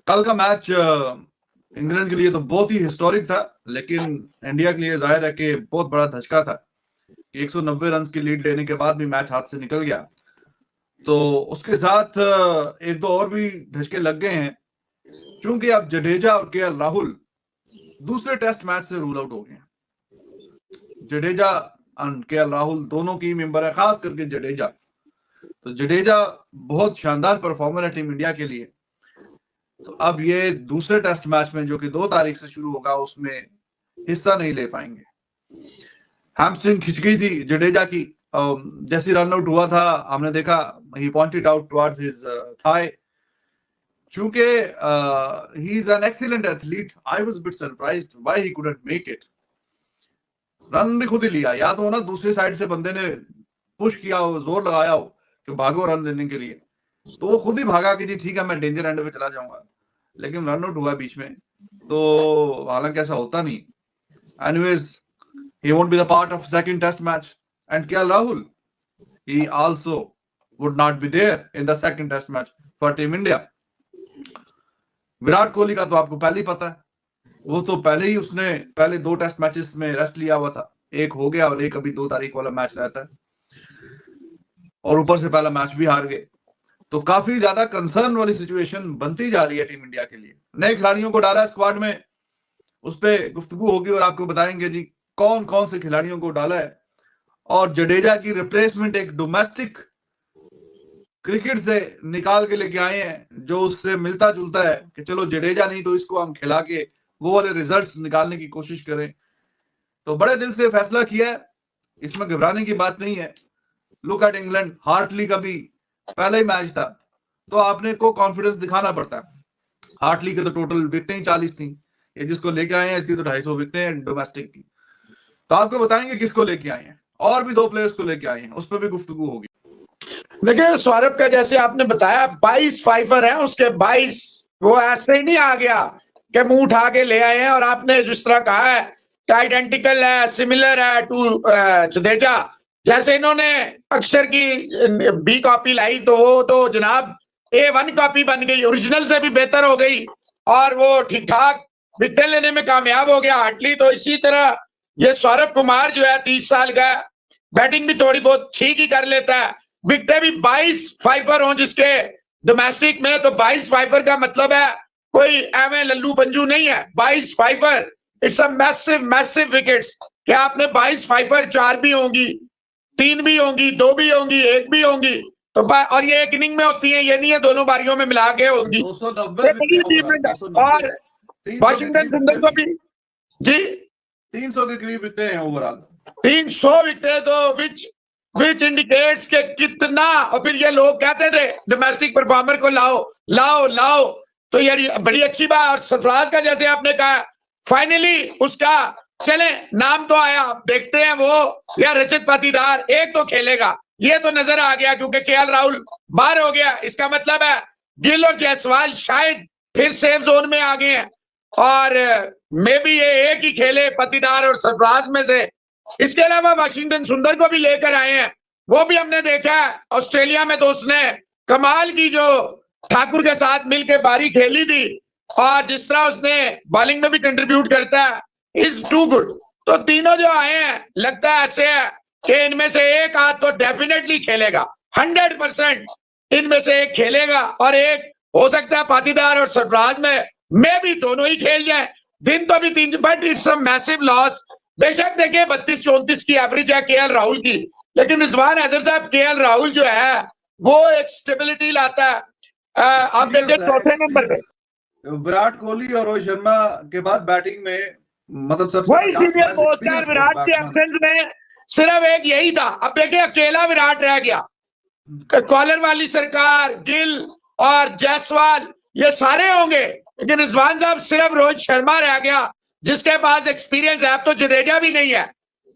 कल का match England के लिए तो बहुत ही हिस्टोरिक था, लेकिन इंडिया के लिए जाहिर है कि बहुत बड़ा धचका था। 190 रन की लीड लेने के बाद भी मैच हाथ से निकल गया। तो उसके साथ एक दो और भी धचके लग गए हैं, क्योंकि अब जडेजा और केएल राहुल दूसरे टेस्ट मैच से रूल आउट हो गए हैं। जडेजा और केएल राहुल दोनों की मेंबर है, खास करके जडेजा। तो जडेजा बहुत शानदार परफॉर्मर है टीम इंडिया के लिए। तो अब ये दूसरे टेस्ट मैच में, जो कि 2 तारीख से शुरू होगा, उसमें हिस्सा नहीं ले पाएंगे। हैमस्ट्रिंग खिंच गई थी जडेजा की। जैसे रन आउट हुआ था, हमने देखा, he pointed out towards his thigh, क्योंकि he is an excellent athlete. I was bit surprised why he couldn't make it. Run भी खुद ही लिया, या तो ना दूसरी साइड से बंदे ने पुश किया हो, जोर लगाया हो कि भागो रन लेने के लिए, तो वो खुद ही भागा कि जी ठीक है मैं डेंजर एंड पे चला जाऊंगा, लेकिन रन आउट हुआ बीच में। तो हालांकि ऐसा होता नहीं। Anyways, he won't be the part of second test match, and KL Rahul, he also would not be there in the second test match for team India. Virat Kohli का तो आपको पहले ही पता है, वो तो पहले ही उसने पहले 2 टेस्ट मैचेस में रेस्ट लिया हुआ था। एक हो गया और एक अभी 2 तारीख वाला मैच रहता है, और ऊपर से पहला मैच भी हार गए। तो काफी ज्यादा कंसर्न वाली सिचुएशन बनती जा रही है टीम इंडिया के लिए। नए खिलाड़ियों को डाला स्क्वाड में, उस पर गुफ्तगू होगी और आपको बताएंगे जी कौन कौन से खिलाड़ियों को डाला है। और जडेजा की रिप्लेसमेंट एक डोमेस्टिक क्रिकेट से निकाल के लेके आए हैं, जो उससे मिलता जुलता है कि चलो जडेजा नहीं तो इसको हम खिला के वो वाले रिजल्ट्स निकालने की कोशिश करें। तो बड़े दिल से फैसला किया है, इसमें घबराने की बात नहीं है। लुक एट इंग्लैंड, हार्टली का भी पहला ही मैच था, तो आपने को कॉन्फिडेंस दिखाना पड़ता है। हार्टली के तो टोटल विकेटें 40 थी, ये जिसको लेके आए हैं इसकी तो 250 विकेटें हैं डोमेस्टिक की। तो आपको बताएंगे किसको लेके आए हैं, और भी 2 प्लेयर्स को लेके आए हैं, उस पर भी गुफ्तगू होगी। देखिए सौरभ का जैसे आपने बताया 22 फाइफर हैं, उसके 22 वो ऐसे ही नहीं आ गया कि मुंह उठा के ले आए हैं। और आपने जिस तरह कहा है कि आइडेंटिकल है, सिमिलर है टू जडेजा, जैसे इन्होंने अक्षर की बी कॉपी लाई तो वो तो जनाब A1 कॉपी बन गई, ओरिजिनल से भी बेहतर हो गई, और वो ठीक ठाक विकेट लेने में कामयाब हो गया हार्टली। तो इसी तरह ये सौरभ कुमार जो है 30 साल का, बैटिंग भी थोड़ी बहुत ठीक ही कर लेता है। विकेटें भी 22 फाइफर हों जिसके डोमेस्टिक में, तो 22 फाइफर का मतलब है कोई एवं लल्लू पंजू नहीं है। 22 fifer, it's a massive massive wickets. क्या आपने 22 फाइफर 4 भी होंगी, 3 भी होंगी, 2 भी होंगी, 1 भी होंगी, तो और ये एक इनिंग में होती है, ये नहीं है दोनों बारियों में मिला के होंगी। 290 और वाशिंगटन सुंदर को भी जी 300 के करीब विकेटें हैं ओवरऑल। 300 विकेटें, तो विच इंडिकेट्स के कितना। और फिर ये लोग कहते थे डोमेस्टिक परफॉर्मर को लाओ लाओ लाओ, तो यार बड़ी अच्छी बात। और सरफराज का जैसे आपने कहा, फाइनली उसका चले नाम तो आया, देखते हैं वो या रचित पाटीदार एक तो खेलेगा, ये तो नजर आ गया, क्योंकि केएल राहुल बाहर हो गया। इसका मतलब है गिल और जायसवाल शायद फिर सेफ जोन में आ गए हैं, और मे बी ये एक ही खेले पाटीदार और सरफराज में से। इसके अलावा वाशिंगटन सुंदर को भी लेकर आए हैं, वो भी हमने देखा है ऑस्ट्रेलिया में, तो उसने कमाल की जो ठाकुर के साथ मिलकर बारी खेली थी, और जिस तरह उसने बॉलिंग में भी कंट्रीब्यूट करता है, इज टू गुड। तो तीनों जो आए हैं लगता है ऐसे है कि इनमें से एक आध तो डेफिनेटली खेलेगा, 100% इनमें से एक खेलेगा, और एक हो सकता है पाटीदार और सरफराज में भी दोनों ही खेल जाए। दिन तो भी 3, but it's a massive loss. बेशक देखिए 32-34 की एवरेज है केएल राहुल की, लेकिन रिजवान हैदर साहब केएल राहुल जो है वो एक स्टेबिलिटी लाता है। आप देखिए चौथे नंबर पे विराट कोहली और रोहित शर्मा के बाद बैटिंग में मतलब सबसे वही सीनियर पोस्ट है विराट के एब्सेंस में, सिर्फ एक यही था। अब देखिए अकेला विराट रह गया, कॉलर वाली सरकार, गिल और जायसवाल ये सारे होंगे, लेकिन रिजवान साहब सिर्फ रोहित शर्मा रह गया जिसके पास एक्सपीरियंस है। अब तो जडेजा भी नहीं है,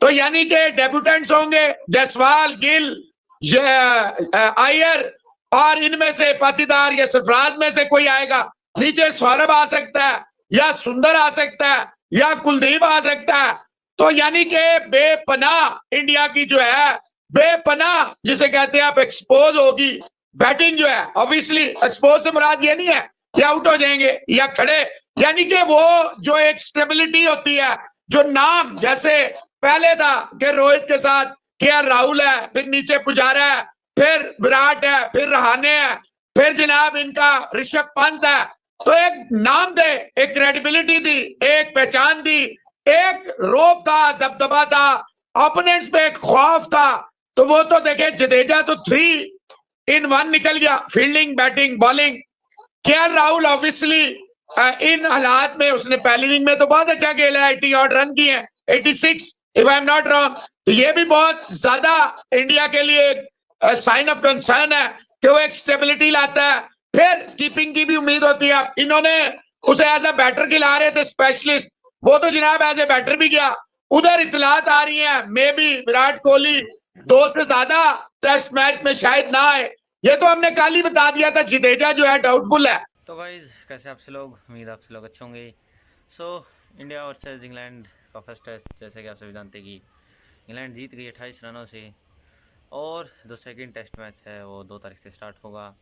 तो यानी कि डेब्यूटेंट्स होंगे जायसवाल, गिल, अय्यर, और इनमें से पाटीदार या सरफराज में से कोई आएगा। नीचे सौरभ आ सकता है, या सुंदर आ सकता है, या कुलदीप आ सकता है। तो यानी कि बेपनाह इंडिया की जो है, बेपनाह जिसे कहते हैं आप, एक्सपोज होगी बैटिंग जो है। ऑब्वियसली एक्सपोज से मुराद ये नहीं है या आउट हो जाएंगे या खड़े, यानी कि वो जो एक स्टेबिलिटी होती है, जो नाम जैसे पहले था कि रोहित के साथ केएल राहुल है, फिर नीचे पुजारा है, फिर विराट है, फिर रहाणे है, फिर जनाब इनका ऋषभ पंत है, तो एक नाम थे, एक क्रेडिबिलिटी थी, एक पहचान थी, एक रोब था, दबदबा था, ओपोनेंट्स पे एक खौफ था। तो वो तो देखे जडेजा तो 3 in 1 निकल गया, fielding, batting, bowling. KL Rahul obviously इन हालात में उसने पहली इनिंग में तो बहुत अच्छा खेला है, 80 और रन किए हैं, 86 if I am not wrong. तो ये भी बहुत ज्यादा इंडिया के लिए साइन ऑफ कंसर्न है कि वो एक स्टेबिलिटी लाता है। फिर कीपिंग की भी उम्मीद होती है, इन्होंने उसे एज ए बैटर खिला रहे थे स्पेशलिस्ट, वो तो जनाब एज ए बैटर भी गया। उधर इतलात आ रही है मे बी विराट कोहली 2 से ज्यादा टेस्ट मैच में शायद ना आए। ये तो हमने कल ही बता दिया था, जडेजा जो है डाउटफुल है। तो गाइज कैसे आप सब लोग, उम्मीद आपसे लोग अच्छे होंगे। सो इंडिया वर्सेस इंग्लैंड का फर्स्ट टेस्ट, जैसे कि आप सभी जानते हैं कि इंग्लैंड जीत गई 28 रनों से, और जो सेकंड टेस्ट मैच है वो 2 तारीख से स्टार्ट होगा,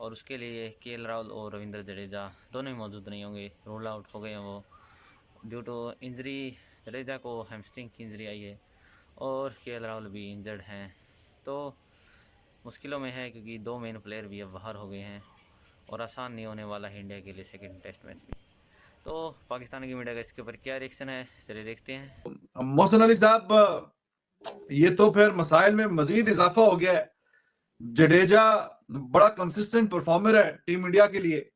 और उसके लिए केएल राहुल और रविंद्र जडेजा दोनों ही मौजूद नहीं होंगे, रूल आउट हो गए हैं वो ड्यू टू इंजरी। जडेजा को हैमस्ट्रिंग की इंजरी आई है और केएल राहुल भी इंजर्ड हैं, तो मुश्किलों में है क्योंकि 2 मेन प्लेयर भी अब बाहर हो गए हैं और आसान नहीं होने वाला है इंडिया के लिए सेकंड टेस्ट मैच भी। तो पाकिस्तान की मीडिया का इसके ऊपर क्या रिएक्शन है, चलिए देखते हैं। मोहसिन अली साहब, ये तो फिर मसाइल में मजीद इजाफा हो गया है। जडेजा बड़ा कंसिस्टेंट परफॉर्मर है टीम इंडिया के लिए,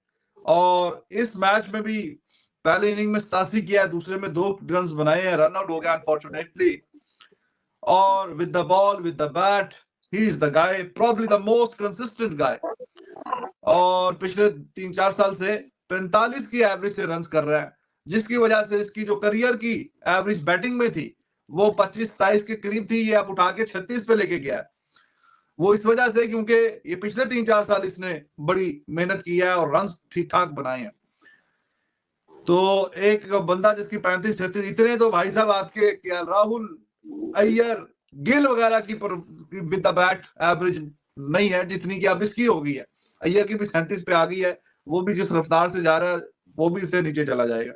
और इस मैच में भी पहले इनिंग में 87 किया है, दूसरे में 2 रन बनाए हैं, रन आउट हो गया अनफॉर्चुनेटली। और with the ball, with the bat, he is the guy, probably the most consistent guy. और पिछले 3-4 साल से 45 की एवरेज से रन कर रहा है, जिसकी वजह से इसकी जो करियर की एवरेज बैटिंग में थी वो 25-27 के करीब थी, ये आप उठा के 36 पे लेके गया है। वो इस वजह से क्योंकि ये पिछले 3-4 साल इसने बड़ी मेहनत की है और रन ठीक ठाक बनाए हैं। तो एक बंदा जिसकी 35-36 इतने, तो भाई साहब आपके क्या राहुल, अय्यर, गिल वगैरह की विद द बैट एवरेज नहीं है जितनी की अब इसकी हो गई है। अय्यर की भी 37 पे आ गई है, वो भी जिस रफ्तार से जा रहा है वो भी इससे नीचे चला जाएगा।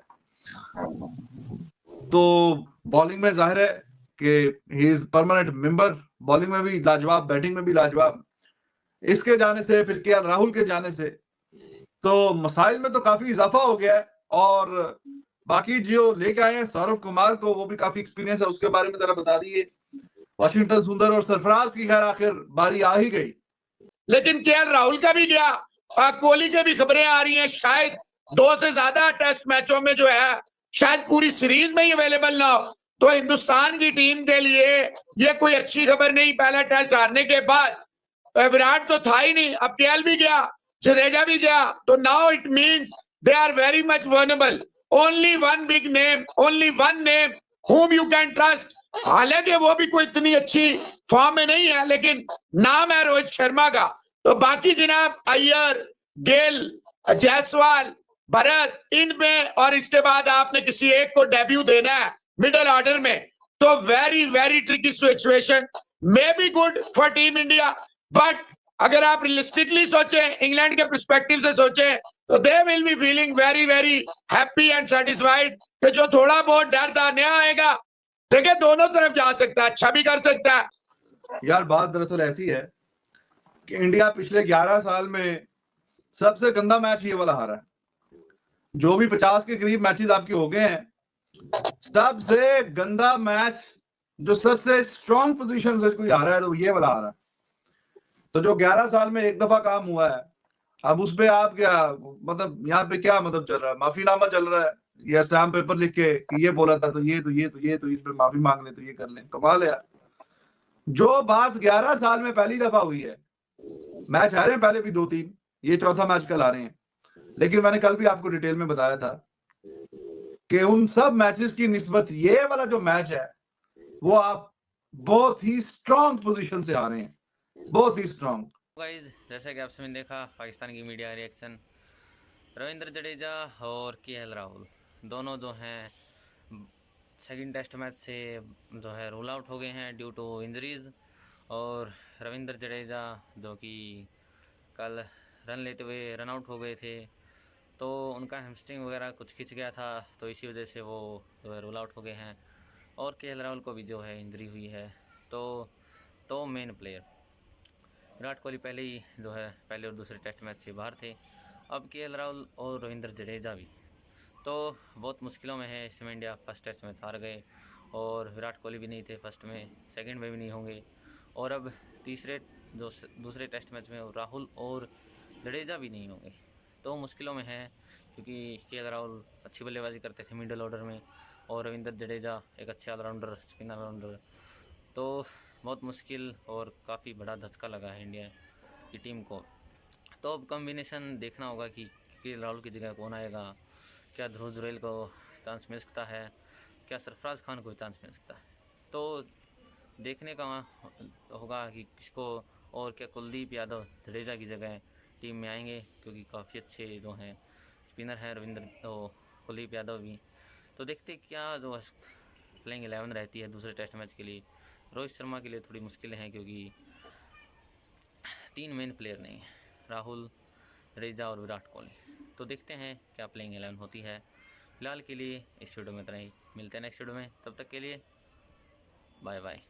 तो बॉलिंग में जाहिर है कि he is permanent member, bowling में भी लाजवाब, बैटिंग में भी लाजवाब। इसके जाने से, फिर केएल राहुल के जाने से तो मसाइल में तो काफी इजाफा हो गया है। और बाकी जो लेके आए हैं सौरव कुमार को, वो भी काफी एक्सपीरियंस है, उसके बारे में जरा बता दीजिए। वाशिंगटन सुंदर और सरफराज की खैर आखिर बारी आ ही गई, लेकिन केएल राहुल का भी गया, कोहली के भी खबरें आ रही हैं शायद 2 से ज्यादा टेस्ट मैचों में जो है शायद पूरी सीरीज में ही अवेलेबल ना हो। तो हिंदुस्तान की टीम के लिए ये कोई अच्छी खबर नहीं। पहला टेस्ट हारने के बाद विराट तो था ही नहीं, अब केएल भी गया, जडेजा भी गया, तो now it means they are very much vulnerable. Only one big name, only one name whom you can trust। हालांकि वो भी कोई इतनी अच्छी फॉर्म में नहीं है, लेकिन नाम है रोहित शर्मा का। तो बाकी जनाब अय्यर, गेल, जायसवाल, भरत, इन पे, और इसके बाद आपने किसी एक को डेब्यू देना है मिडिल ऑर्डर में, तो very very tricky situation. May be good for team India, but अगर आप रियलिस्टिकली सोचें, इंग्लैंड के पर्सपेक्टिव से सोचें, तो they will be feeling very very happy and satisfied कि जो थोड़ा बहुत डर था नया आएगा। देखिए दोनों तरफ जा सकता है, अच्छा भी कर सकता है। यार बात दरअसल ऐसी है कि इंडिया पिछले 11 साल में सबसे गंदा मैच ये वाला हारा है। जो भी 50 के करीब मैचेस आपके हो गए हैं, सबसे गंदा मैच, जो सबसे स्ट्रॉन्ग पोजीशन से कोई हारा है तो ये वाला हारा है। तो जो 11 साल में एक दफा काम हुआ है, अब उस पे आप क्या मतलब, यहाँ पे क्या मतलब चल रहा है, माफीनामा चल रहा है, या स्टैम्प पेपर लिख के कि ये बोला था तो ये तो ये तो ये तो इस पे माफी मांग ले तो ये कर ले, कमाल है यार। जो बात 11 साल में पहली दफा हुई है, मैच हारे हैं पहले भी 2-3, ये चौथा मैच कल हारे हैं, लेकिन मैंने कल भी आपको डिटेल में बताया था कि उन सब मैचेस की निस्बत ये वाला जो मैच है वो आप बहुत ही स्ट्रॉन्ग पोजीशन से हारे हैं, बहुत ही स्ट्रॉन्ग। गाइज जैसा कि आप सभी ने देखा पाकिस्तान की मीडिया रिएक्शन, रविंद्र जडेजा और केएल राहुल दोनों जो हैं सेकंड टेस्ट मैच से जो है रूल आउट हो गए हैं ड्यू टू इंजरीज। और रविंद्र जडेजा जो कि कल रन लेते हुए रन आउट हो गए थे, तो उनका हैमस्ट्रिंग वगैरह कुछ खिंच गया था, तो इसी वजह से वो जो है रूल आउट हो गए हैं। और केएल राहुल को भी जो है इंजरी हुई है। तो मेन प्लेयर विराट कोहली पहले ही जो है पहले और दूसरे टेस्ट मैच से बाहर थे। अब केएल राहुल और रविंद्र जडेजा भी तो बहुत मुश्किलों में है। इसमें इंडिया फर्स्ट टेस्ट मैच हार गए और विराट कोहली भी नहीं थे फर्स्ट में, सेकंड में भी नहीं होंगे, और अब दूसरे टेस्ट मैच में राहुल और जडेजा भी नहीं होंगे। तो मुश्किलों में है, क्योंकि केएल राहुल अच्छी बल्लेबाजी करते थे मिडिल ऑर्डर में, और रविंद्र जडेजा एक अच्छे ऑलराउंडर, स्पिनर ऑलराउंडर। तो बहुत मुश्किल और काफ़ी बड़ा धक्का लगा है इंडिया की टीम को। तो अब कॉम्बिनेशन देखना होगा कि केएल राहुल की जगह कौन आएगा। क्या ध्रुव जुरैल को चांस मिल सकता है, क्या सरफराज खान को चांस मिल सकता है। तो देखने का होगा कि किसको, और क्या कुलदीप यादव जडेजा की जगह टीम में आएंगे, क्योंकि काफ़ी अच्छे जो हैं स्पिनर हैं कुलदीप यादव भी। तो देखते क्या जो प्लेइंग 11 रहती है दूसरे टेस्ट मैच के लिए। रोहित शर्मा के लिए थोड़ी मुश्किलें हैं, क्योंकि 3 मेन प्लेयर नहीं हैं, राहुल, जडेजा और विराट कोहली। तो देखते हैं क्या प्लेइंग 11 होती है। फिलहाल के लिए इस वीडियो में इतना ही, मिलते हैं नेक्स्ट वीडियो में, तब तक के लिए बाय बाय।